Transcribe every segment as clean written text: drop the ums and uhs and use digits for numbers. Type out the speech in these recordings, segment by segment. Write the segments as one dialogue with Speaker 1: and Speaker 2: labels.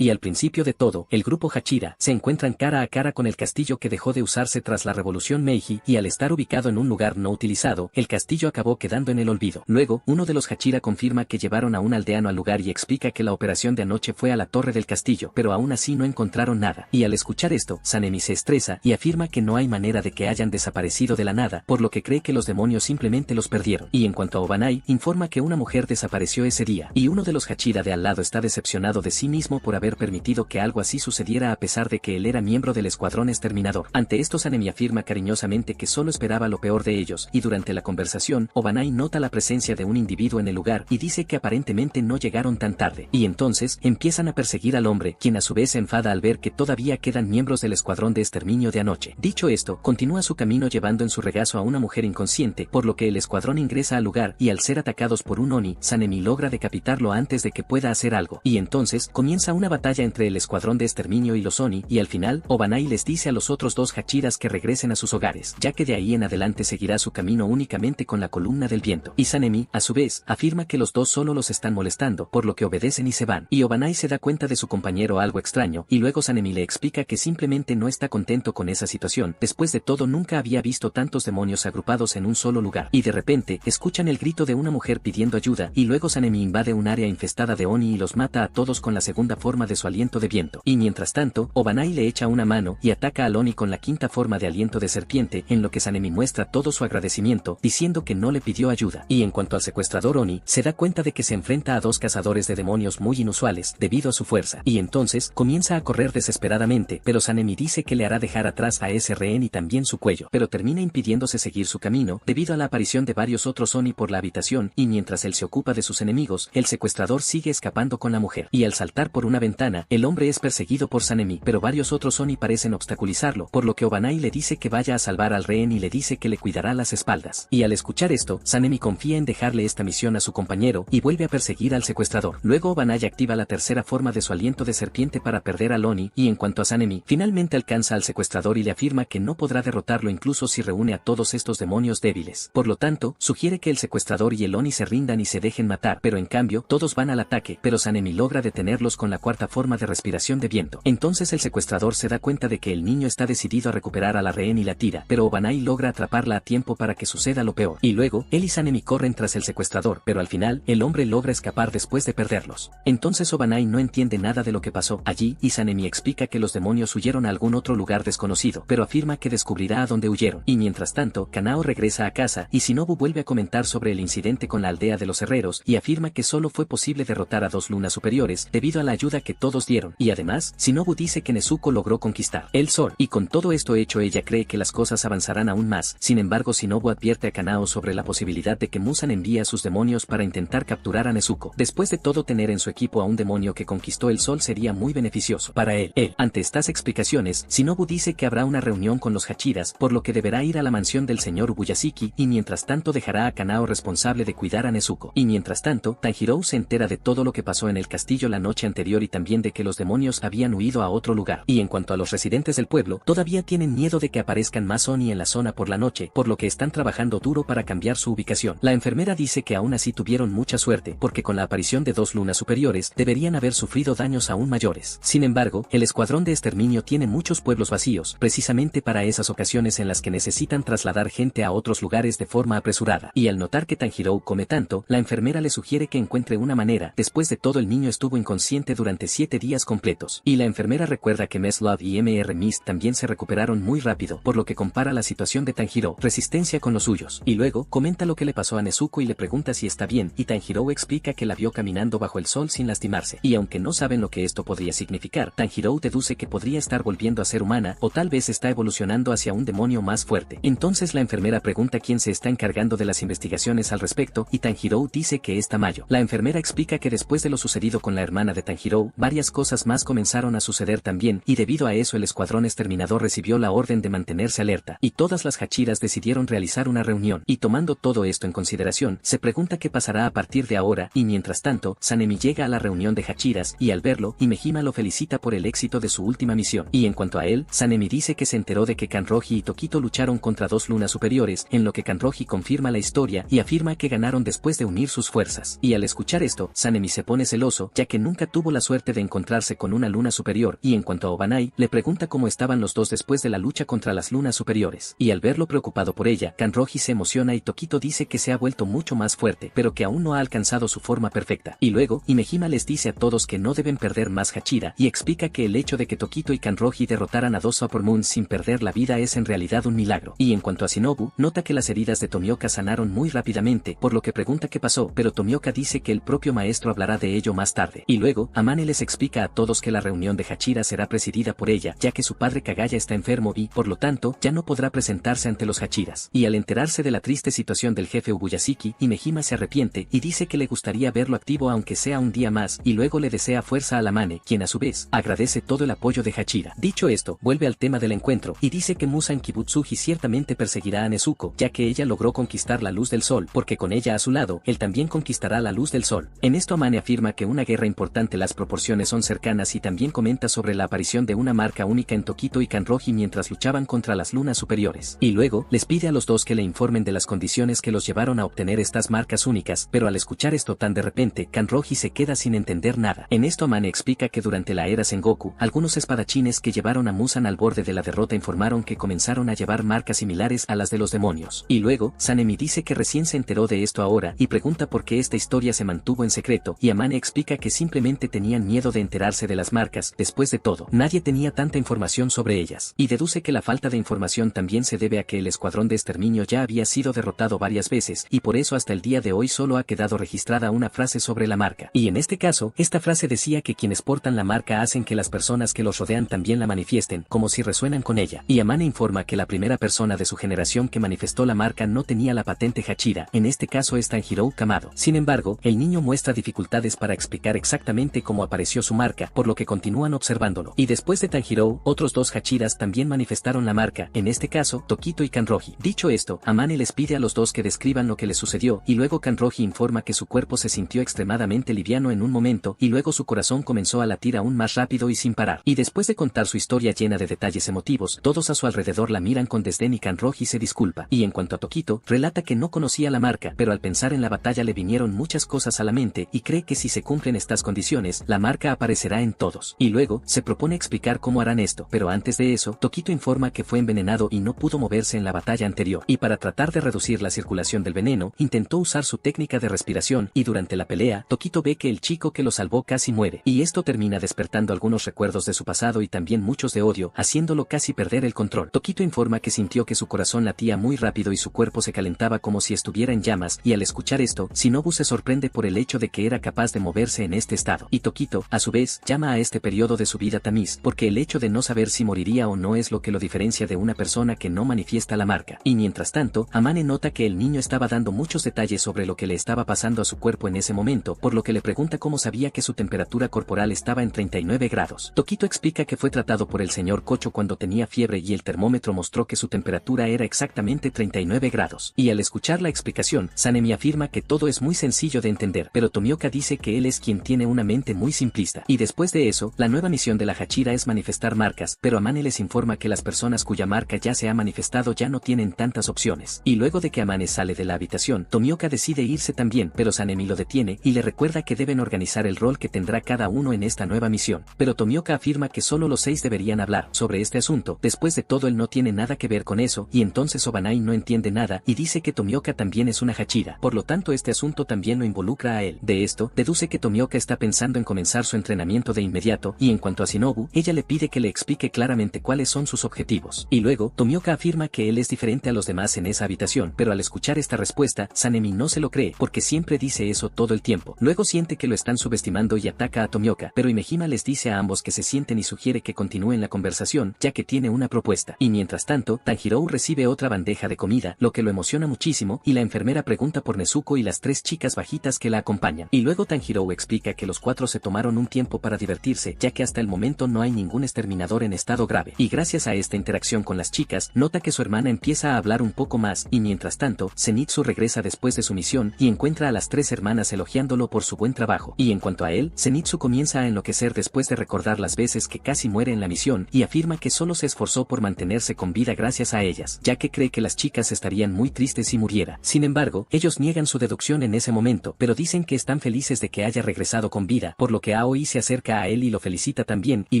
Speaker 1: Y al principio de todo, el grupo Hachira se encuentran cara a cara con el castillo que dejó de usarse tras la revolución Meiji, y al estar ubicado en un lugar no utilizado, el castillo acabó quedando en el olvido. Luego, uno de los Hachira confirma que llevaron a un aldeano al lugar y explica que la operación de anoche fue a la torre del castillo, pero aún así no encontraron nada. Y al escuchar esto, Sanemi se estresa y afirma que no hay manera de que hayan desaparecido de la nada, por lo que cree que los demonios simplemente los perdieron. Y en cuanto a Obanai, informa que una mujer desapareció ese día, y uno de los Hachira de al lado está decepcionado de sí mismo por haber permitido que algo así sucediera a pesar de que él era miembro del escuadrón exterminador. Ante esto Sanemi afirma cariñosamente que solo esperaba lo peor de ellos, y durante la conversación, Obanai nota la presencia de un individuo en el lugar y dice que aparentemente no llegaron tan tarde. Y entonces, empiezan a perseguir al hombre, quien a su vez se enfada al ver que todavía quedan miembros del escuadrón de exterminio de anoche. Dicho esto, continúa su camino llevando en su regazo a una mujer inconsciente, por lo que el escuadrón ingresa al lugar y al ser atacados por un Oni, Sanemi logra decapitarlo antes de que pueda hacer algo. Y entonces, comienza una batalla entre el escuadrón de exterminio y los Oni, y al final, Obanai les dice a los otros dos Hachiras que regresen a sus hogares, ya que de ahí en adelante seguirá su camino únicamente con la columna del viento. Y Sanemi, a su vez, afirma que los dos solo los están molestando, por lo que obedecen y se van. Y Obanai se da cuenta de su compañero algo extraño, y luego Sanemi le explica que simplemente no está contento con esa situación. Después de todo nunca había visto tantos demonios agrupados en un solo lugar. Y de repente, escuchan el grito de una mujer pidiendo ayuda, y luego Sanemi invade un área infestada de Oni y los mata a todos con la segunda forma de su aliento de viento. Y mientras tanto, Obanai le echa una mano y ataca al Oni con la quinta forma de aliento de serpiente, en lo que Sanemi muestra todo su agradecimiento, diciendo que no le pidió ayuda. Y en cuanto al secuestrador Oni, se da cuenta de que se enfrenta a dos cazadores de demonios muy inusuales, debido a su fuerza. Y entonces, comienza a correr desesperadamente, pero Sanemi dice que le hará dejar atrás a ese rehén y también su cuello, pero termina impidiéndose seguir su camino, debido a la aparición de varios otros Oni por la habitación, y mientras él se ocupa de sus enemigos, el secuestrador sigue escapando con la mujer. Y al saltar por una ventana, el hombre es perseguido por Sanemi, pero varios otros Oni parecen obstaculizarlo, por lo que Obanai le dice que vaya a salvar al rehén y le dice que le cuidará las espaldas. Y al escuchar esto, Sanemi confía en dejarle esta misión a su compañero, y vuelve a perseguir al secuestrador. Luego Obanai activa la tercera forma de su aliento de serpiente para perder al Oni, y en cuanto a Sanemi, finalmente alcanza al secuestrador y le afirma que no podrá derrotarlo incluso si reúne a todos estos demonios débiles. Por lo tanto, sugiere que el secuestrador y el Oni se rindan y se dejen matar, pero en cambio, todos van al ataque, pero Sanemi logra detenerlos con la cuarta forma de respiración de viento. Entonces el secuestrador se da cuenta de que el niño está decidido a recuperar a la rehén y la tira, pero Obanai logra atraparla a tiempo para que suceda lo peor. Y luego, él y Sanemi corren tras el secuestrador, pero al final, el hombre logra escapar después de perderlos. Entonces Obanai no entiende nada de lo que pasó allí, y Sanemi explica que los demonios huyeron a algún otro lugar desconocido, pero afirma que descubrirá a dónde huyeron. Y mientras tanto, Kanao regresa a casa, y Shinobu vuelve a comentar sobre el incidente con la aldea de los herreros, y afirma que solo fue posible derrotar a dos lunas superiores, debido a la ayuda que todos dieron. Y además, Shinobu dice que Nezuko logró conquistar el sol, y con todo esto hecho ella cree que las cosas avanzarán aún más. Sin embargo, Shinobu advierte a Kanao sobre la posibilidad de que Musan envíe a sus demonios para intentar capturar a Nezuko. Después de todo, tener en su equipo a un demonio que conquistó el sol sería muy beneficioso para él. Ante estas explicaciones, Shinobu dice que habrá una reunión con los Hachiras, por lo que deberá ir a la mansión del señor Ubuyashiki, y mientras tanto dejará a Kanao responsable de cuidar a Nezuko. Y mientras tanto, Tanjiro se entera de todo lo que pasó en el castillo la noche anterior y también de que los demonios habían huido a otro lugar. Y en cuanto a los residentes del pueblo, todavía tienen miedo de que aparezcan más Oni en la zona por la noche, por lo que están trabajando duro para cambiar su ubicación. La enfermera dice que aún así tuvieron mucha suerte, porque con la aparición de dos lunas superiores, deberían haber sufrido daños aún mayores. Sin embargo, el escuadrón de exterminio tiene muchos pueblos vacíos, precisamente para esas ocasiones en las que necesitan trasladar gente a otros lugares de forma apresurada. Y al notar que Tanjiro come tanto, la enfermera le sugiere que encuentre una manera. Después de todo, el niño estuvo inconsciente durante 7 días completos. Y la enfermera recuerda que Meslove y Mr. Mist también se recuperaron muy rápido, por lo que compara la situación de Tanjiro, resistencia con los suyos. Y luego, comenta lo que le pasó a Nezuko y le pregunta si está bien, y Tanjiro explica que la vio caminando bajo el sol sin lastimarse. Y aunque no saben lo que esto podría significar, Tanjiro deduce que podría estar volviendo a ser humana, o tal vez está evolucionando hacia un demonio más fuerte. Entonces la enfermera pregunta quién se está encargando de las investigaciones al respecto, y Tanjiro dice que es Tamayo. La enfermera explica que después de lo sucedido con la hermana de Tanjiro, varias cosas más comenzaron a suceder también, y debido a eso el escuadrón exterminador recibió la orden de mantenerse alerta, y todas las Hachiras decidieron realizar una reunión. Y tomando todo esto en consideración, se pregunta qué pasará a partir de ahora, y mientras tanto, Sanemi llega a la reunión de Hachiras, y al verlo, Himejima lo felicita por el éxito de su última misión. Y en cuanto a él, Sanemi dice que se enteró de que Kanroji y Tokito lucharon contra dos lunas superiores, en lo que Kanroji confirma la historia y afirma que ganaron después de unir sus fuerzas. Y al escuchar esto, Sanemi se pone celoso, ya que nunca tuvo la suerte suerte de encontrarse con una luna superior, y en cuanto a Obanai, le pregunta cómo estaban los dos después de la lucha contra las lunas superiores. Y al verlo preocupado por ella, Kanroji se emociona y Tokito dice que se ha vuelto mucho más fuerte, pero que aún no ha alcanzado su forma perfecta. Y luego, Himejima les dice a todos que no deben perder más Hachira, y explica que el hecho de que Tokito y Kanroji derrotaran a dos Super Moons sin perder la vida es en realidad un milagro. Y en cuanto a Shinobu, nota que las heridas de Tomioka sanaron muy rápidamente, por lo que pregunta qué pasó, pero Tomioka dice que el propio maestro hablará de ello más tarde. Y luego, Amane les explica a todos que la reunión de Hachira será presidida por ella, ya que su padre Kagaya está enfermo y, por lo tanto, ya no podrá presentarse ante los Hachiras. Y al enterarse de la triste situación del jefe Ubuyashiki, Himejima se arrepiente y dice que le gustaría verlo activo aunque sea un día más, y luego le desea fuerza a Amane, quien a su vez, agradece todo el apoyo de Hachira. Dicho esto, vuelve al tema del encuentro, y dice que Musan Kibutsuji ciertamente perseguirá a Nezuko, ya que ella logró conquistar la luz del sol, porque con ella a su lado, él también conquistará la luz del sol. En esto Amane afirma que una guerra importante, las proporciones son cercanas, y también comenta sobre la aparición de una marca única en Tokito y Kanroji mientras luchaban contra las lunas superiores. Y luego, les pide a los dos que le informen de las condiciones que los llevaron a obtener estas marcas únicas, pero al escuchar esto tan de repente, Kanroji se queda sin entender nada. En esto Amane explica que durante la era Sengoku, algunos espadachines que llevaron a Musan al borde de la derrota informaron que comenzaron a llevar marcas similares a las de los demonios. Y luego, Sanemi dice que recién se enteró de esto ahora, y pregunta por qué esta historia se mantuvo en secreto, y Amane explica que simplemente tenían miedo de enterarse de las marcas. Después de todo, nadie tenía tanta información sobre ellas, y deduce que la falta de información también se debe a que el escuadrón de exterminio ya había sido derrotado varias veces, y por eso hasta el día de hoy solo ha quedado registrada una frase sobre la marca. Y en este caso, esta frase decía que quienes portan la marca hacen que las personas que los rodean también la manifiesten, como si resuenan con ella. Y Amane informa que la primera persona de su generación que manifestó la marca no tenía la patente Hachira, en este caso es Tanjiro Kamado. Sin embargo, el niño muestra dificultades para explicar exactamente cómo apareció su marca, por lo que continúan observándolo. Y después de Tanjiro, otros dos Hachiras también manifestaron la marca, en este caso, Tokito y Kanroji. Dicho esto, Amane les pide a los dos que describan lo que les sucedió, y luego Kanroji informa que su cuerpo se sintió extremadamente liviano en un momento, y luego su corazón comenzó a latir aún más rápido y sin parar. Y después de contar su historia llena de detalles emotivos, todos a su alrededor la miran con desdén y Kanroji se disculpa. Y en cuanto a Tokito, relata que no conocía la marca, pero al pensar en la batalla le vinieron muchas cosas a la mente, y cree que si se cumplen estas condiciones, la marca aparecerá en todos. Y luego, se propone explicar cómo harán esto, pero antes de eso, Tokito informa que fue envenenado y no pudo moverse en la batalla anterior, y para tratar de reducir la circulación del veneno, intentó usar su técnica de respiración, y durante la pelea, Tokito ve que el chico que lo salvó casi muere, y esto termina despertando algunos recuerdos de su pasado y también muchos de odio, haciéndolo casi perder el control. Tokito informa que sintió que su corazón latía muy rápido y su cuerpo se calentaba como si estuviera en llamas, y al escuchar esto, Shinobu se sorprende por el hecho de que era capaz de moverse en este estado. Y Tokito, a su vez, llama a este periodo de su vida tamiz, porque el hecho de no saber si moriría o no es lo que lo diferencia de una persona que no manifiesta la marca. Y mientras tanto, Amane nota que el niño estaba dando muchos detalles sobre lo que le estaba pasando a su cuerpo en ese momento, por lo que le pregunta cómo sabía que su temperatura corporal estaba en 39 grados. Tokito explica que fue tratado por el señor Kocho cuando tenía fiebre y el termómetro mostró que su temperatura era exactamente 39 grados. Y al escuchar la explicación, Sanemi afirma que todo es muy sencillo de entender, pero Tomioka dice que él es quien tiene una mente muy simplista. Y después de eso, la nueva misión de la Hachira es manifestar marcas, pero Amane les informa que las personas cuya marca ya se ha manifestado ya no tienen tantas opciones. Y luego de que Amane sale de la habitación, Tomioka decide irse también, pero Sanemi lo detiene y le recuerda que deben organizar el rol que tendrá cada uno en esta nueva misión. Pero Tomioka afirma que solo los 6 deberían hablar sobre este asunto. Después de todo él no tiene nada que ver con eso, y entonces Obanai no entiende nada y dice que Tomioka también es una Hachira, por lo tanto este asunto también lo involucra a él. De esto, deduce que Tomioka está pensando en comenzar su entrenamiento de inmediato, y en cuanto a Shinobu, ella le pide que le explique claramente cuáles son sus objetivos. Y luego, Tomioka afirma que él es diferente a los demás en esa habitación, pero al escuchar esta respuesta, Sanemi no se lo cree, porque siempre dice eso todo el tiempo. Luego siente que lo están subestimando y ataca a Tomioka, pero Himejima les dice a ambos que se sienten y sugiere que continúen la conversación, ya que tiene una propuesta. Y mientras tanto, Tanjiro recibe otra bandeja de comida, lo que lo emociona muchísimo, y la enfermera pregunta por Nezuko y las 3 chicas bajitas que la acompañan. Y luego Tanjiro explica que los 4 se tomaron un tiempo para divertirse, ya que hasta el momento no hay ningún exterminador en estado grave. Y gracias a esta interacción con las chicas, nota que su hermana empieza a hablar un poco más, y mientras tanto, Zenitsu regresa después de su misión, y encuentra a las 3 hermanas elogiándolo por su buen trabajo. Y en cuanto a él, Zenitsu comienza a enloquecer después de recordar las veces que casi muere en la misión, y afirma que solo se esforzó por mantenerse con vida gracias a ellas, ya que cree que las chicas estarían muy tristes si muriera. Sin embargo, ellos niegan su deducción en ese momento, pero dicen que están felices de que haya regresado con vida, por lo que Aoi se acerca a él y lo felicita también, y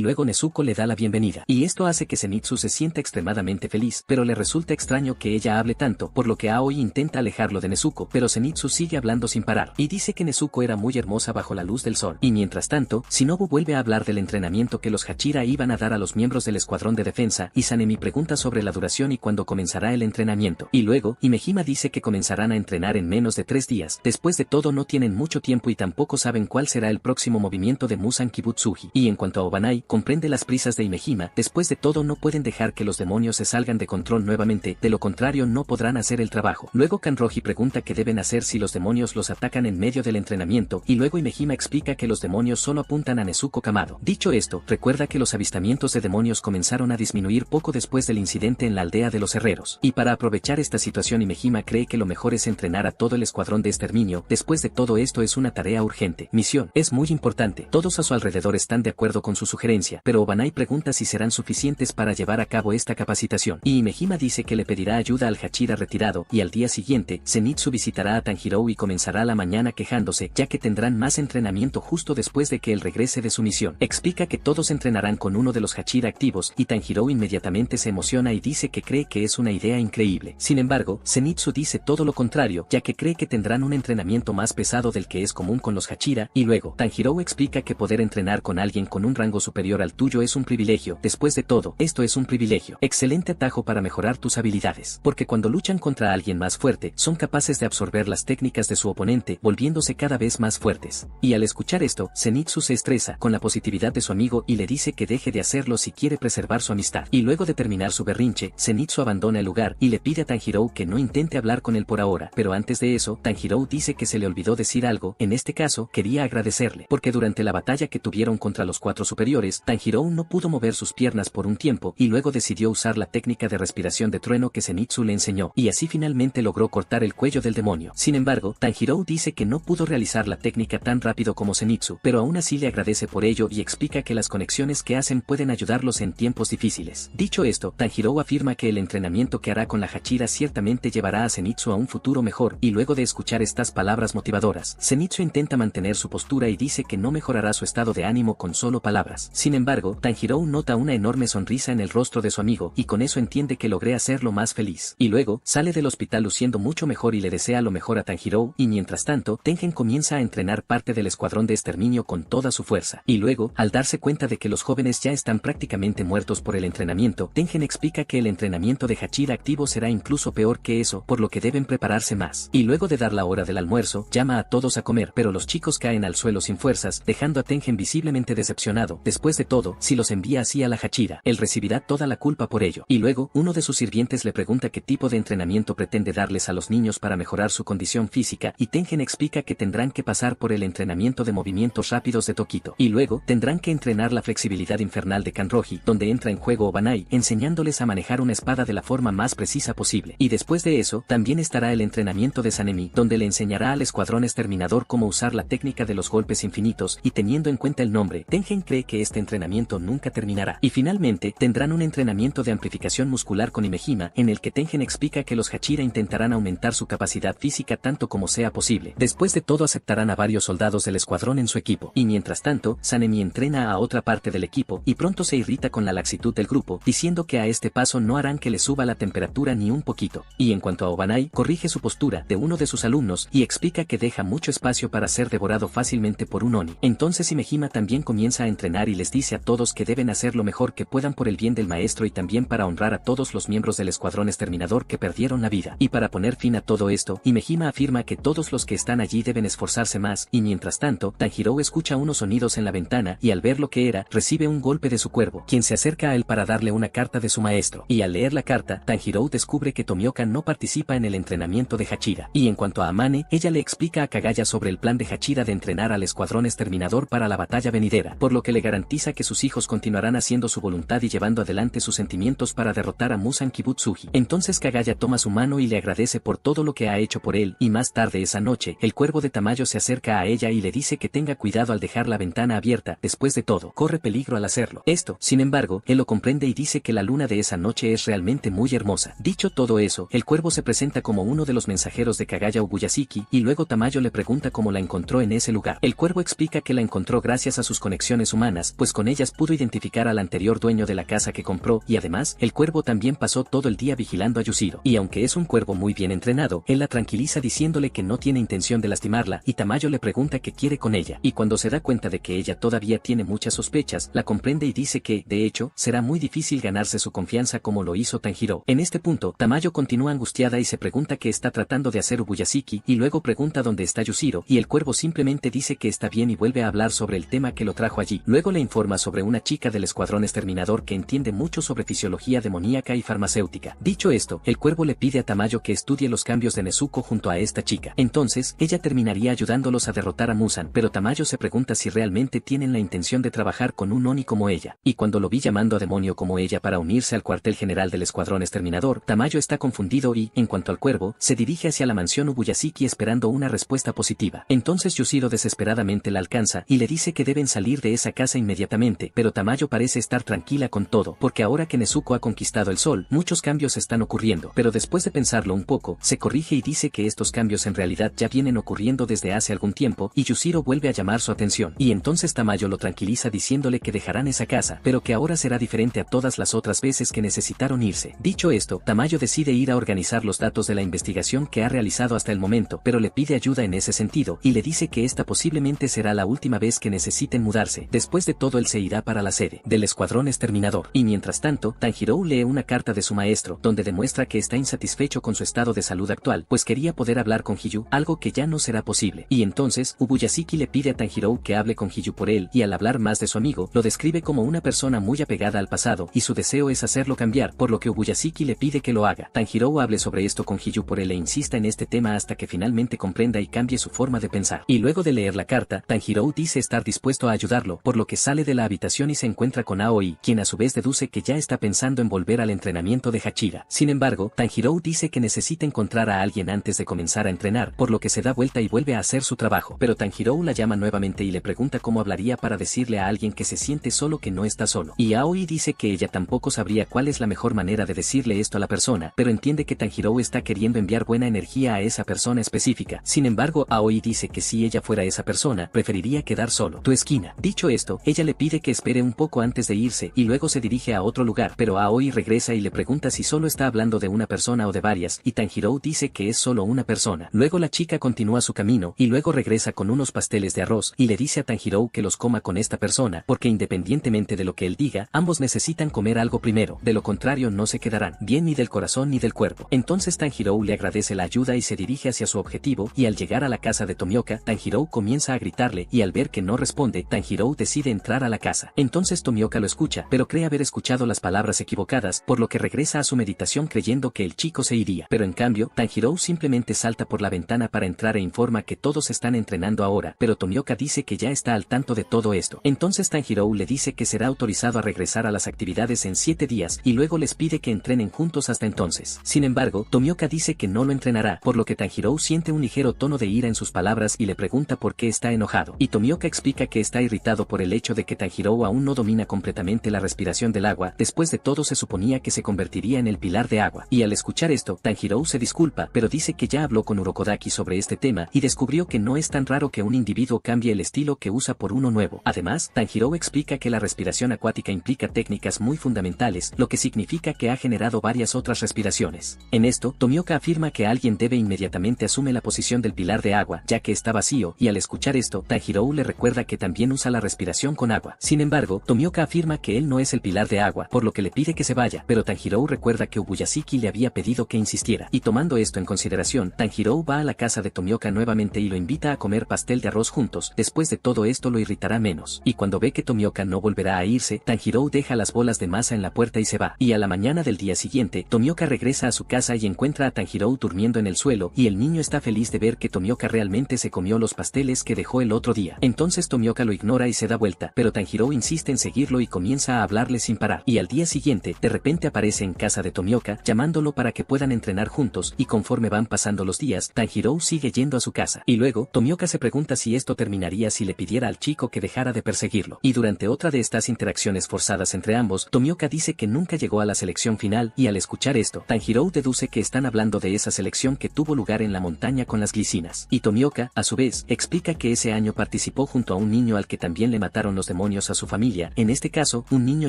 Speaker 1: luego Nezuko le da la bienvenida. Y esto hace que Zenitsu se sienta extremadamente feliz, pero le resulta extraño que ella hable tanto, por lo que Aoi intenta alejarlo de Nezuko, pero Zenitsu sigue hablando sin parar, y dice que Nezuko era muy hermosa bajo la luz del sol. Y mientras tanto, Shinobu vuelve a hablar del entrenamiento que los Hachira iban a dar a los miembros del escuadrón de defensa, y Sanemi pregunta sobre la duración y cuándo comenzará el entrenamiento. Y luego, Himejima dice que comenzarán a entrenar en menos de 3 días. Después de todo no tienen mucho tiempo y tampoco saben cuál será el próximo movimiento de Musan Kibutsuji. Y en cuanto a Obanai, comprende las prisas de Himejima, después de todo no pueden dejar que los demonios se salgan de control nuevamente, de lo contrario no podrán hacer el trabajo. Luego Kanroji pregunta qué deben hacer si los demonios los atacan en medio del entrenamiento, y luego Himejima explica que los demonios solo apuntan a Nezuko Kamado. Dicho esto, recuerda que los avistamientos de demonios comenzaron a disminuir poco después del incidente en la aldea de los herreros. Y para aprovechar esta situación Himejima cree que lo mejor es entrenar a todo el escuadrón de exterminio. Después de todo esto es una tarea urgente. Misión. Es muy importante. Todos a su alrededor están de acuerdo con su sugerencia, pero Obanai pregunta si serán suficientes para llevar a cabo esta capacitación. Y Himejima dice que le pedirá ayuda al Hachira retirado, y al día siguiente, Zenitsu visitará a Tanjiro y comenzará la mañana quejándose, ya que tendrán más entrenamiento justo después de que él regrese de su misión. Explica que todos entrenarán con uno de los Hachira activos, y Tanjiro inmediatamente se emociona y dice que cree que es una idea increíble. Sin embargo, Zenitsu dice todo lo contrario, ya que cree que tendrán un entrenamiento más pesado del que es común con los Hachira, y luego, Tanjiro explica que poder entrenar con alguien con un rango superior al tuyo es un privilegio. Después de todo, esto es un privilegio. Excelente atajo para mejorar tus habilidades, porque cuando luchan contra alguien más fuerte, son capaces de absorber las técnicas de su oponente, volviéndose cada vez más fuertes. Y al escuchar esto, Zenitsu se estresa con la positividad de su amigo y le dice que deje de hacerlo si quiere preservar su amistad. Y luego de terminar su berrinche, Zenitsu abandona el lugar y le pide a Tanjiro que no intente hablar con él por ahora, pero antes de eso, Tanjiro dice que se le olvidó decir algo. En este caso, quería agradecerle, porque durante la batalla que tuvieron contra los 4 superiores, Tanjiro no pudo mover sus piernas por un tiempo, y luego decidió usar la técnica de respiración de trueno que Zenitsu le enseñó, y así finalmente logró cortar el cuello del demonio. Sin embargo, Tanjiro dice que no pudo realizar la técnica tan rápido como Zenitsu, pero aún así le agradece por ello y explica que las conexiones que hacen pueden ayudarlos en tiempos difíciles. Dicho esto, Tanjiro afirma que el entrenamiento que hará con la Hachira ciertamente llevará a Zenitsu a un futuro mejor, y luego de escuchar estas palabras motivadoras, Zenitsu intenta mantener su postura y dice que no mejorará su estado de ánimo con solo palabras. Sin embargo, Tanjiro nota una enorme sonrisa en el rostro de su amigo, y con eso entiende que logré hacerlo más feliz. Y luego, sale del hospital luciendo mucho mejor y le desea lo mejor a Tanjiro, y mientras tanto, Tengen comienza a entrenar parte del escuadrón de exterminio con toda su fuerza. Y luego, al darse cuenta de que los jóvenes ya están prácticamente muertos por el entrenamiento, Tengen explica que el entrenamiento de Hachira activo será incluso peor que eso, por lo que deben prepararse más. Y luego de dar la hora del almuerzo, llama a todos a comer, pero los chicos caen al suelo sin fuerzas, dejando a Tengen visiblemente decepcionado. Después de todo, si los envía así a la Hachira, él recibirá toda la culpa por ello. Y luego, uno de sus sirvientes le pregunta qué tipo de entrenamiento pretende darles a los niños para mejorar su condición física, y Tengen explica que tendrán que pasar por el entrenamiento de movimientos rápidos de Tokito, y luego tendrán que entrenar la flexibilidad infernal de Kanroji, donde entra en juego Obanai, enseñándoles a manejar una espada de la forma más precisa posible. Y después de eso, también estará el entrenamiento de Sanemi, donde le enseñará al escuadrón exterminador cómo usar la técnica de los golpes infinitos, y teniendo en cuenta el nombre, Tengen cree que este entrenamiento nunca terminará. Y finalmente, tendrán un entrenamiento de amplificación muscular con Himejima, en el que Tengen explica que los Hachira intentarán aumentar su capacidad física tanto como sea posible. Después de todo aceptarán a varios soldados del escuadrón en su equipo. Y mientras tanto, Sanemi entrena a otra parte del equipo, y pronto se irrita con la laxitud del grupo, diciendo que a este paso no harán que le suba la temperatura ni un poquito. Y en cuanto a Obanai, corrige su postura de uno de sus alumnos, y explica que deja mucho espacio para ser devorado fácilmente por un Oni. Entonces Himejima también comienza a entrenar y les dice a todos que deben hacer lo mejor que puedan por el bien del maestro y también para honrar a todos los miembros del escuadrón exterminador que perdieron la vida. Y para poner fin a todo esto, Himejima afirma que todos los que están allí deben esforzarse más, y mientras tanto, Tanjiro escucha unos sonidos en la ventana, y al ver lo que era, recibe un golpe de su cuervo, quien se acerca a él para darle una carta de su maestro. Y al leer la carta, Tanjiro descubre que Tomioka no participa en el entrenamiento de Hachira. Y en cuanto a Amane, ella le explica a Kagaya sobre el plan de Hachira de entrenar al escuadrón exterminador para la batalla venidera, por lo que le garantiza que sus hijos continuarán haciendo su voluntad y llevando adelante sus sentimientos para derrotar a Musan Kibutsuji. Entonces Kagaya toma su mano y le agradece por todo lo que ha hecho por él, y más tarde esa noche, el cuervo de Tamayo se acerca a ella y le dice que tenga cuidado al dejar la ventana abierta. Después de todo, corre peligro al hacerlo. Esto, sin embargo, él lo comprende y dice que la luna de esa noche es realmente muy hermosa. Dicho todo eso, el cuervo se presenta como uno de los mensajeros de Kagaya Ubuyashiki, y luego Tamayo le pregunta cómo la encontró en ese lugar. El cuervo explica que la encontró gracias a sus conexiones humanas, pues con ellas pudo identificar al anterior dueño de la casa que compró, y además, el cuervo también pasó todo el día vigilando a Yushiro. Y aunque es un cuervo muy bien entrenado, él la tranquiliza diciéndole que no tiene intención de lastimarla, y Tamayo le pregunta qué quiere con ella. Y cuando se da cuenta de que ella todavía tiene muchas sospechas, la comprende y dice que, de hecho, será muy difícil ganarse su confianza como lo hizo Tanjiro. En este punto, Tamayo continúa angustiada y se pregunta qué está tratando de hacer Ubuyashiki, y luego pregunta dónde está Yushiro, y el cuervo simplemente dice que está bien y vuelve a hablar sobre el tema que lo trajo allí. Luego le informa sobre una chica del escuadrón exterminador que entiende mucho sobre fisiología demoníaca y farmacéutica. Dicho esto, el cuervo le pide a Tamayo que estudie los cambios de Nezuko junto a esta chica. Entonces, ella terminaría ayudándolos a derrotar a Muzan, pero Tamayo se pregunta si realmente tienen la intención de trabajar con un Oni como ella. Y cuando lo vi llamando a demonio como ella para unirse al cuartel general del escuadrón exterminador, Tamayo está confundido y, en cuanto al cuervo, se dirige hacia la mansión Ubuyashiki esperando una respuesta positiva. Entonces Yushiro desesperadamente la alcanza y le dice que deben salir de esa casa inmediatamente, pero Tamayo parece estar tranquila con todo, porque ahora que Nezuko ha conquistado el sol, muchos cambios están ocurriendo, pero después de pensarlo un poco, se corrige y dice que estos cambios en realidad ya vienen ocurriendo desde hace algún tiempo, y Yushiro vuelve a llamar su atención, y entonces Tamayo lo tranquiliza diciéndole que dejarán esa casa, pero que ahora será diferente a todas las otras veces que necesitaron irse. Dicho esto, Tamayo decide ir a organizar los datos de la investigación que ha realizado hasta el momento, pero le pide ayuda en ese sentido, y le dice que esta posiblemente será la última vez que necesiten mudarse. Después de todo él se irá para la sede del escuadrón exterminador, y mientras tanto, Tanjiro lee una carta de su maestro, donde demuestra que está insatisfecho con su estado de salud actual, pues quería poder hablar con Hiyu, algo que ya no será posible. Y entonces, Ubuyashiki le pide a Tanjiro que hable con Hiyu por él, y al hablar más de su amigo, lo describe como una persona muy apegada al pasado, y su deseo es hacerlo cambiar, por lo que Ubuyashiki le pide que lo haga. Tanjiro hable sobre esto con Hiyu por él e insista en este tema hasta que finalmente comprenda y cambie su forma de pensar. Y luego de leer la carta, Tanjiro dice estar dispuesto a ayudarlo, por lo que sale de la habitación y se encuentra con Aoi, quien a su vez deduce que ya está pensando en volver al entrenamiento de Hachira. Sin embargo, Tanjiro dice que necesita encontrar a alguien antes de comenzar a entrenar, por lo que se da vuelta y vuelve a hacer su trabajo. Pero Tanjiro la llama nuevamente y le pregunta cómo hablaría para decirle a alguien que se siente solo que no está solo. Y Aoi dice que ella tampoco sabría cuál es la mejor manera de decirle esto a la persona, pero entiende que Tanjiro está queriendo enviar buena energía a esa persona específica. Sin embargo, Aoi dice que si ella fuera esa persona, preferiría quedar solo. Tu esquina. Dicho esto, ella le pide que espere un poco antes de irse y luego se dirige a otro lugar, pero Aoi regresa y le pregunta si solo está hablando de una persona o de varias, y Tanjiro dice que es solo una persona. Luego la chica continúa su camino y luego regresa con unos pasteles de arroz y le dice a Tanjiro que los coma con esta persona, porque independientemente de lo que él diga, ambos necesitan comer algo primero, de lo contrario no se quedarán bien ni del corazón ni del cuerpo. Entonces Tanjiro le agradece la ayuda y se dirige hacia su objetivo, y al llegar a la casa de Tomioka, Tanjiro comienza a gritarle, y al ver que no responde, Tanjiro decide entrar a la casa. Entonces Tomioka lo escucha, pero cree haber escuchado las palabras equivocadas, por lo que regresa a su meditación creyendo que el chico se iría. Pero en cambio, Tanjiro simplemente salta por la ventana para entrar e informa que todos están entrenando ahora, pero Tomioka dice que ya está al tanto de todo esto. Entonces Tanjiro le dice que será autorizado a regresar a las actividades en 7 días, y luego les pide que entrenen juntos hasta entonces. Sin embargo, Tomioka dice que no lo entrenará, por lo que Tanjiro siente un ligero tono de ira en sus palabras y le pregunta por qué está enojado. Y Tomioka explica que está irritado por el hecho de que Tanjiro aún no domina completamente la respiración del agua. Después de todo se suponía que se convertiría en el pilar de agua. Y al escuchar esto, Tanjiro se disculpa, pero dice que ya habló con Urokodaki sobre este tema y descubrió que no es tan raro que un individuo cambie el estilo que usa por uno nuevo. Además, Tanjiro explica que la respiración acuática implica técnicas muy fundamentales, lo que significa que ha generado varias otras respiraciones. En esto, Tomioka afirma que alguien debe inmediatamente asume la posición del pilar de agua, ya que está vacío, y al escuchar esto, Tanjiro le recuerda que también usa la respiración con agua. Sin embargo, Tomioka afirma que él no es el pilar de agua, por lo que le pide que se vaya, pero Tanjiro recuerda que Ubuyashiki le había pedido que insistiera. Y tomando esto en consideración, Tanjiro va a la casa de Tomioka nuevamente y lo invita a comer pastel de arroz juntos. Después de todo esto lo irritará menos. Y cuando ve que Tomioka no volverá a irse, Tanjiro deja las bolas de masa en la puerta y se va. Y a la mañana del día siguiente, Tomioka regresa a su casa y encuentra a Tanjiro durmiendo en el suelo, y el niño está feliz de ver que Tomioka realmente se comió los pasteles que dejó el otro día. Entonces Tomioka lo ignora y se da vuelta, pero Tanjiro insiste en seguirlo y comienza a hablarle sin parar. Y al día siguiente, de repente aparece en casa de Tomioka, llamándolo para que puedan entrenar juntos, y conforme van pasando los días, Tanjiro sigue yendo a su casa. Y luego, Tomioka se pregunta si esto terminaría si le pidiera al chico que dejara de perseguirlo. Y durante otra de estas interacciones forzadas entre ambos, Tomioka dice que nunca llegó a la selección final, y al escuchar esto, Tanjiro deduce que están hablando de esa selección que tuvo lugar en la montaña con las glicinas. Y Tomioka, a su vez, explica que ese año participó junto a un niño al que también le mataron los demonios a su familia, en este caso, un niño